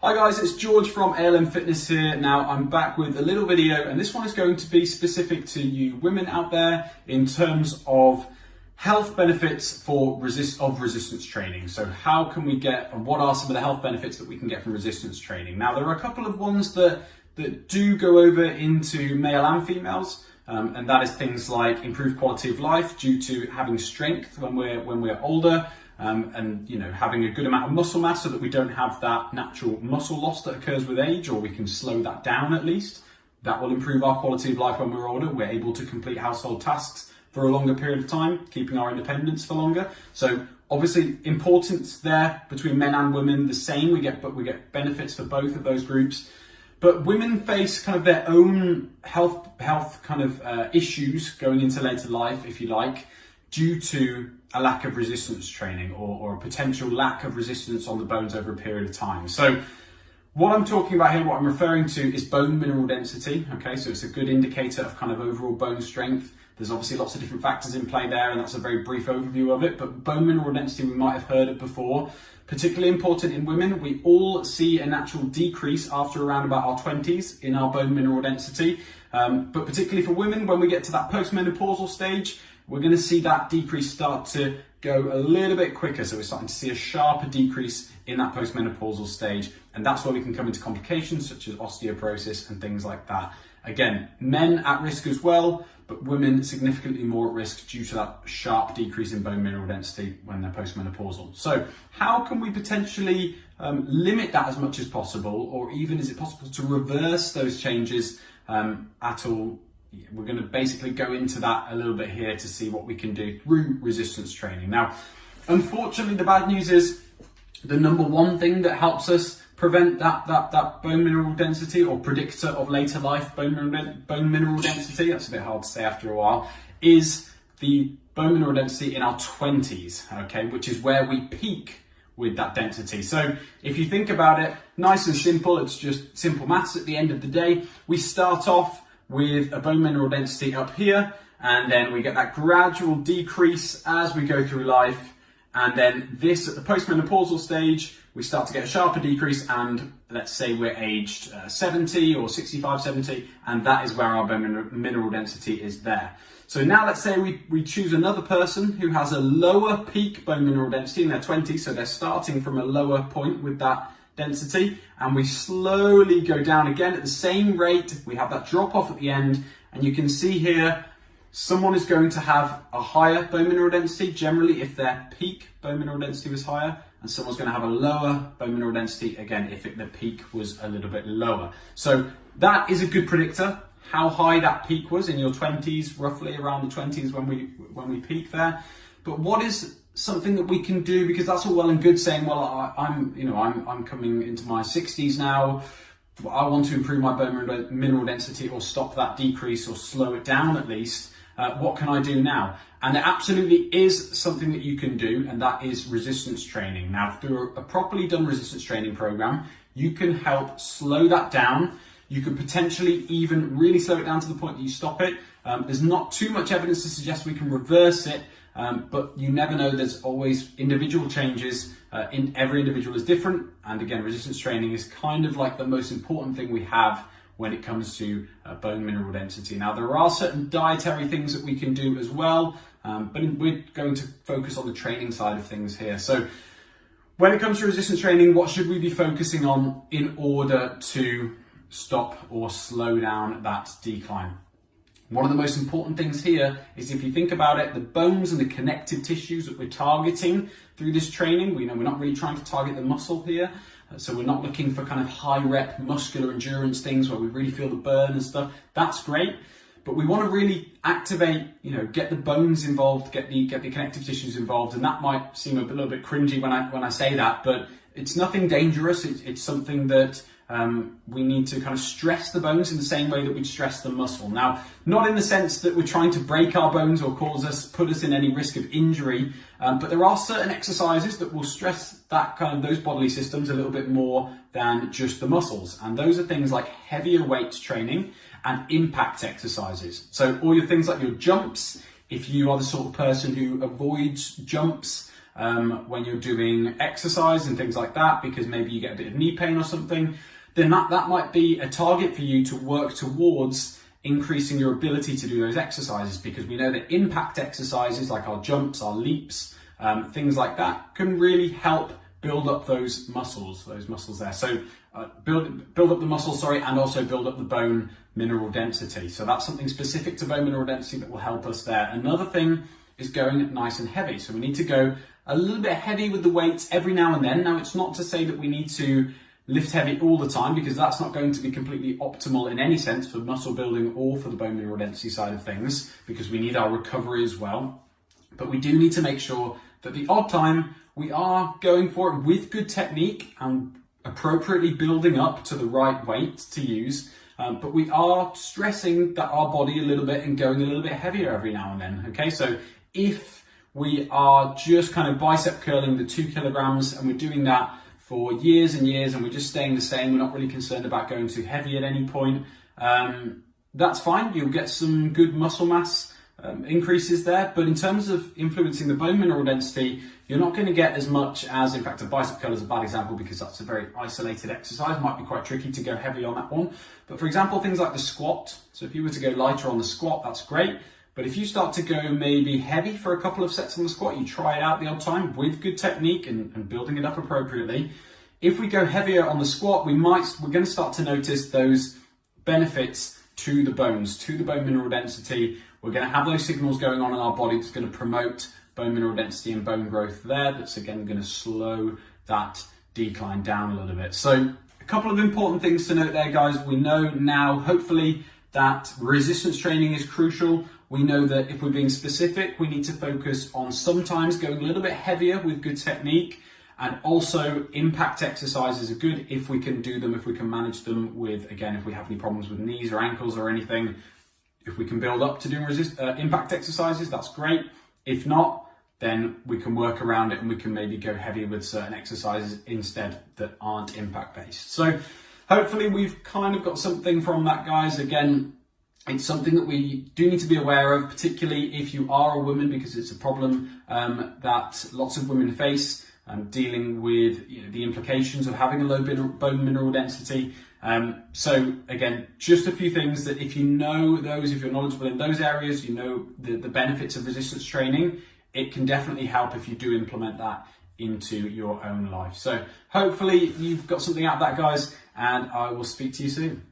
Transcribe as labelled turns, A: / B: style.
A: Hi guys, it's George from ALM Fitness here. Now I'm back with a little video, and this one is going to be specific to you women out there in terms of health benefits for resistance training. So how can we get, and what are some of the health benefits that we can get from resistance training? Now there are a couple of ones that do go over into male and females, and that is things like improved quality of life due to having strength when we're older. And having a good amount of muscle mass so that we don't have that natural muscle loss that occurs with age, or we can slow that down at least. That will improve our quality of life when we're older. We're able to complete household tasks for a longer period of time, keeping our independence for longer. So obviously importance there between men and women, the same. We get benefits for both of those groups. But women face kind of their own health kind of issues going into later life, if you like, due to a lack of resistance training or a potential lack of resistance on the bones over a period of time. So what I'm talking about here, what I'm referring to is bone mineral density. Okay, so it's a good indicator of kind of overall bone strength. There's obviously lots of different factors in play there, and that's a very brief overview of it. But bone mineral density, we might have heard of before, particularly important in women. We all see a natural decrease after around about our 20s in our bone mineral density. But particularly for women, when we get to that post-menopausal stage, we're going to see that decrease start to go a little bit quicker. So we're starting to see a sharper decrease in that postmenopausal stage. And that's where we can come into complications such as osteoporosis and things like that. Again, men at risk as well, but women significantly more at risk due to that sharp decrease in bone mineral density when they're postmenopausal. So how can we potentially limit that as much as possible, or even is it possible to reverse those changes at all? We're going to basically go into that a little bit here to see what we can do through resistance training. Now, unfortunately, the bad news is the number one thing that helps us prevent that bone mineral density, or predictor of later life bone mineral density, that's a bit hard to say after a while, is the bone mineral density in our 20s, okay, which is where we peak with that density. So if you think about it, nice and simple, it's just simple maths at the end of the day. We start off with a bone mineral density up here, and then we get that gradual decrease as we go through life, and then this at the postmenopausal stage we start to get a sharper decrease, and let's say we're aged 70 or 65, 70, and that is where our bone mineral density is there. So now let's say we choose another person who has a lower peak bone mineral density in their 20s, so they're starting from a lower point with that density, and we slowly go down again at the same rate. We have that drop off at the end, and you can see here someone is going to have a higher bone mineral density generally if their peak bone mineral density was higher, and someone's going to have a lower bone mineral density again if the peak was a little bit lower. So that is a good predictor how high that peak was in your 20s, roughly around the 20s when we peak there. But what is something that we can do, because that's all well and good saying, well, I'm coming into my 60s now, I want to improve my bone mineral density or stop that decrease or slow it down at least. What can I do now? And there absolutely is something that you can do, and that is resistance training. Now, through a properly done resistance training program, you can help slow that down. You could potentially even really slow it down to the point that you stop it. There's not too much evidence to suggest we can reverse it, but you never know. There's always individual changes. Every individual is different. And again, resistance training is kind of like the most important thing we have when it comes to bone mineral density. Now, there are certain dietary things that we can do as well, but we're going to focus on the training side of things here. So when it comes to resistance training, what should we be focusing on in order to stop or slow down that decline? One of the most important things here is, if you think about it, the bones and the connective tissues that we're targeting through this training. We're not really trying to target the muscle here. So we're not looking for kind of high rep muscular endurance things where we really feel the burn and stuff. That's great. But we want to really activate, get the bones involved, get the connective tissues involved. And that might seem a little bit cringy when I say that, but it's nothing dangerous. It's something that we need to kind of stress the bones in the same way that we'd stress the muscle. Now, not in the sense that we're trying to break our bones or put us in any risk of injury, but there are certain exercises that will stress those bodily systems a little bit more than just the muscles. And those are things like heavier weights training and impact exercises. So all your things like your jumps, if you are the sort of person who avoids jumps, when you're doing exercise and things like that, because maybe you get a bit of knee pain or something, then that might be a target for you to work towards increasing your ability to do those exercises, because we know that impact exercises like our jumps, our leaps, things like that can really help build up those muscles there. So build up the muscles, and also build up the bone mineral density. So that's something specific to bone mineral density that will help us there. Another thing is going nice and heavy. So we need to go a little bit heavy with the weights every now and then. Now, it's not to say that we need to lift heavy all the time, because that's not going to be completely optimal in any sense for muscle building or for the bone mineral density side of things, because we need our recovery as well. But we do need to make sure that the odd time we are going for it with good technique and appropriately building up to the right weight to use. But we are stressing that our body a little bit and going a little bit heavier every now and then. Okay, so if we are just kind of bicep curling the 2 kilograms and we're doing that for years and years and we're just staying the same, we're not really concerned about going too heavy at any point, that's fine. You'll get some good muscle mass increases there. But in terms of influencing the bone mineral density, you're not going to get as much as, in fact, a bicep curl is a bad example because that's a very isolated exercise. It might be quite tricky to go heavy on that one. But for example, things like the squat. So if you were to go lighter on the squat, that's great. But if you start to go maybe heavy for a couple of sets on the squat, you try it out the odd time with good technique and building it up appropriately. If we go heavier on the squat, we're going to start to notice those benefits to the bones, to the bone mineral density. We're going to have those signals going on in our body that's going to promote bone mineral density and bone growth there. That's again going to slow that decline down a little bit. So a couple of important things to note there, guys. We know now, hopefully, that resistance training is crucial. We know that if we're being specific, we need to focus on sometimes going a little bit heavier with good technique, and also impact exercises are good if we can do them, if we can manage them with, again, if we have any problems with knees or ankles or anything, if we can build up to doing impact exercises, that's great. If not, then we can work around it and we can maybe go heavy with certain exercises instead that aren't impact based. So hopefully we've kind of got something from that, guys. Again, it's something that we do need to be aware of, particularly if you are a woman, because it's a problem that lots of women face, dealing with the implications of having a low bone mineral density. So again, just a few things that if you know those, if you're knowledgeable in those areas, you know the benefits of resistance training, it can definitely help if you do implement that into your own life. So hopefully you've got something out of that, guys, and I will speak to you soon.